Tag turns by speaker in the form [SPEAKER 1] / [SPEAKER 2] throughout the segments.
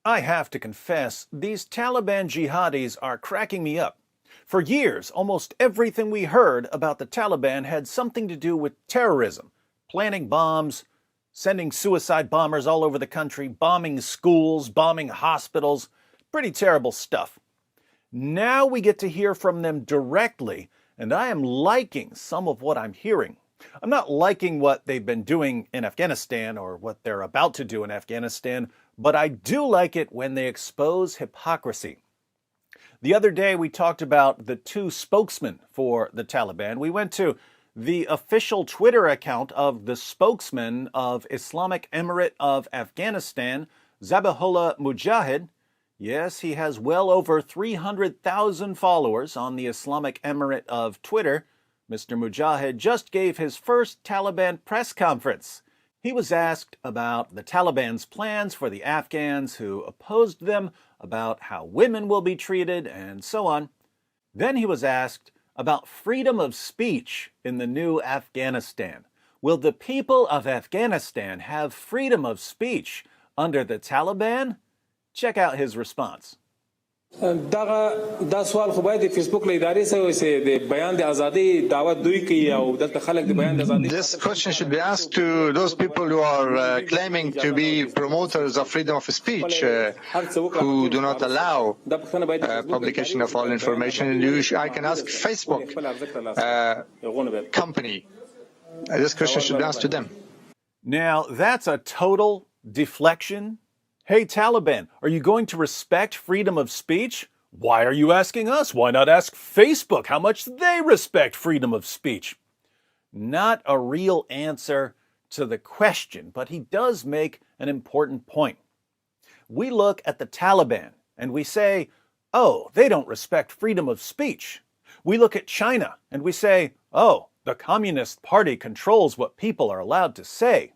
[SPEAKER 1] I have to confess, these Taliban jihadis are cracking me up. For years, almost everything we heard about the Taliban had something to do with terrorism, planting bombs, sending suicide bombers all over the country, bombing schools, bombing hospitals. Pretty terrible stuff. Now we get to hear from them directly, and I am liking some of what I'm hearing. I'm not liking what they've been doing in Afghanistan or what they're about to do in Afghanistan, but I do like it when they expose hypocrisy. The other day we talked about the two spokesmen for the Taliban. We went to the official Twitter account of the spokesman of Islamic Emirate of Afghanistan, Zabihullah Mujahid. Yes, he has well over 300,000 followers on the Islamic Emirate of Twitter. Mr. Mujahid just gave his first Taliban press conference. He was asked about the Taliban's plans for the Afghans who opposed them, about how women will be treated, and so on. Then he was asked about freedom of speech in the new Afghanistan. Will the people of Afghanistan have freedom of speech under the Taliban? Check out his response.
[SPEAKER 2] This
[SPEAKER 3] question should be asked to those people who are claiming to be promoters of freedom of speech, who do not allow publication of all information. I can ask Facebook company. This question should be asked to them.
[SPEAKER 1] Now, that's a total deflection. Hey, Taliban, are you going to respect freedom of speech? Why are you asking us? Why not ask Facebook how much they respect freedom of speech? Not a real answer to the question, but he does make an important point. We look at the Taliban and we say, oh, they don't respect freedom of speech. We look at China and we say, oh, the Communist Party controls what people are allowed to say.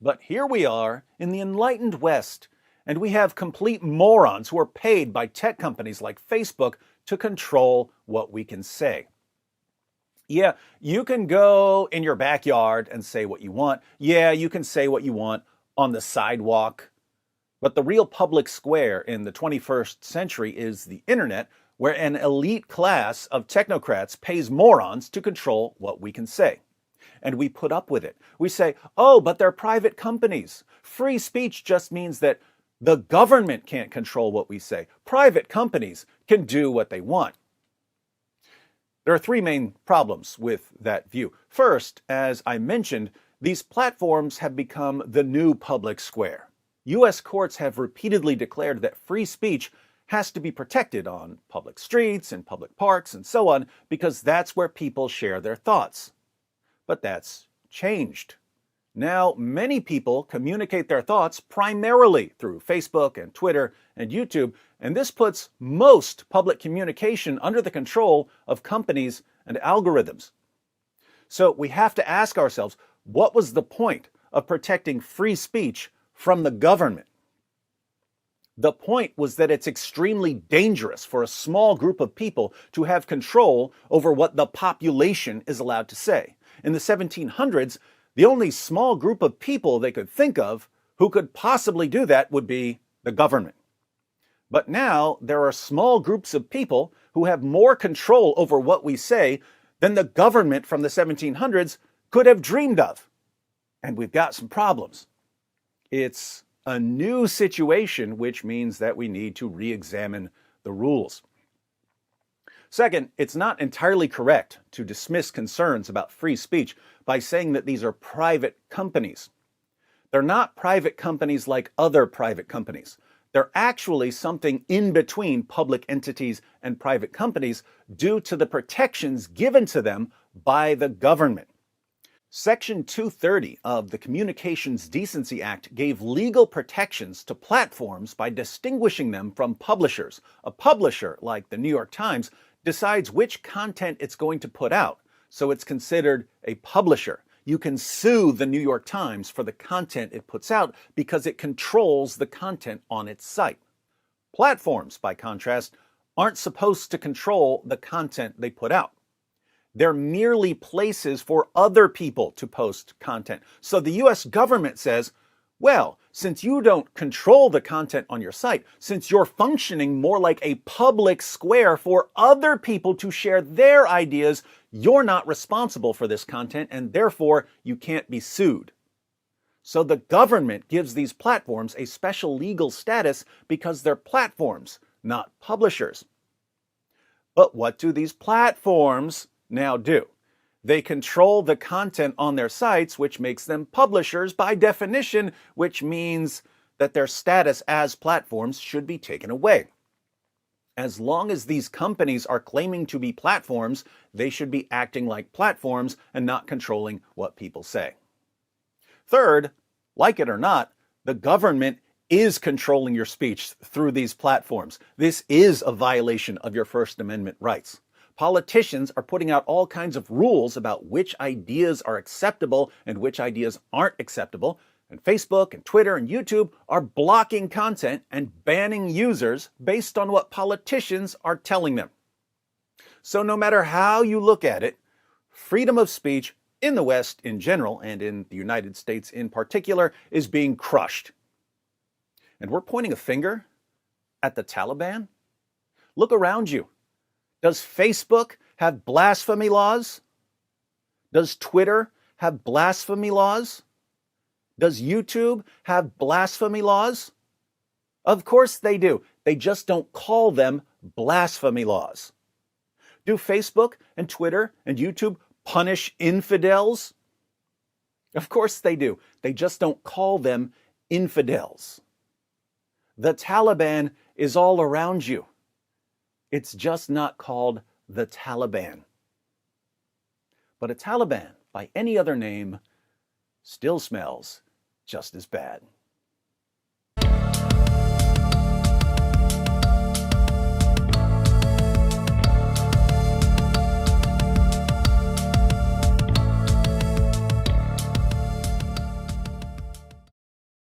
[SPEAKER 1] But here we are in the enlightened West, and we have complete morons who are paid by tech companies like Facebook to control what we can say. Yeah, you can go in your backyard and say what you want. Yeah, you can say what you want on the sidewalk. But the real public square in the 21st century is the internet, where an elite class of technocrats pays morons to control what we can say. And we put up with it. We say, oh, but they're private companies. Free speech just means that the government can't control what we say. Private companies can do what they want. There are three main problems with that view. First, as I mentioned, these platforms have become the new public square. U.S. courts have repeatedly declared that free speech has to be protected on public streets and public parks and so on, because that's where people share their thoughts. But that's changed. Now, many people communicate their thoughts primarily through Facebook and Twitter and YouTube, and this puts most public communication under the control of companies and algorithms. So we have to ask ourselves, what was the point of protecting free speech from the government? The point was that it's extremely dangerous for a small group of people to have control over what the population is allowed to say. In the 1700s, the only small group of people they could think of who could possibly do that would be the government. But now there are small groups of people who have more control over what we say than the government from the 1700s could have dreamed of. And we've got some problems. It's a new situation, which means that we need to re-examine the rules. Second, it's not entirely correct to dismiss concerns about free speech by saying that these are private companies. They're not private companies like other private companies. They're actually something in between public entities and private companies due to the protections given to them by the government. Section 230 of the Communications Decency Act gave legal protections to platforms by distinguishing them from publishers. A publisher, like the New York Times, decides which content it's going to put out, so it's considered a publisher. You can sue the New York Times for the content it puts out because it controls the content on its site. Platforms, by contrast, aren't supposed to control the content they put out. They're merely places for other people to post content. So the U.S. government says, Well, since you don't control the content on your site, since you're functioning more like a public square for other people to share their ideas, you're not responsible for this content and therefore you can't be sued. So the government gives these platforms a special legal status because they're platforms, not publishers. But what do these platforms now do? They control the content on their sites, which makes them publishers by definition, which means that their status as platforms should be taken away. As long as these companies are claiming to be platforms, they should be acting like platforms and not controlling what people say. Third, like it or not, the government is controlling your speech through these platforms. This is a violation of your First Amendment rights. Politicians are putting out all kinds of rules about which ideas are acceptable and which ideas aren't acceptable. And Facebook and Twitter and YouTube are blocking content and banning users based on what politicians are telling them. So no matter how you look at it, freedom of speech in the West in general and in the United States in particular is being crushed. And we're pointing a finger at the Taliban? Look around you. Does Facebook have blasphemy laws? Does Twitter have blasphemy laws? Does YouTube have blasphemy laws? Of course they do. They just don't call them blasphemy laws. Do Facebook and Twitter and YouTube punish infidels? Of course they do. They just don't call them infidels. The Taliban is all around you. It's just not called the Taliban. But a Taliban, by any other name, still smells just as bad.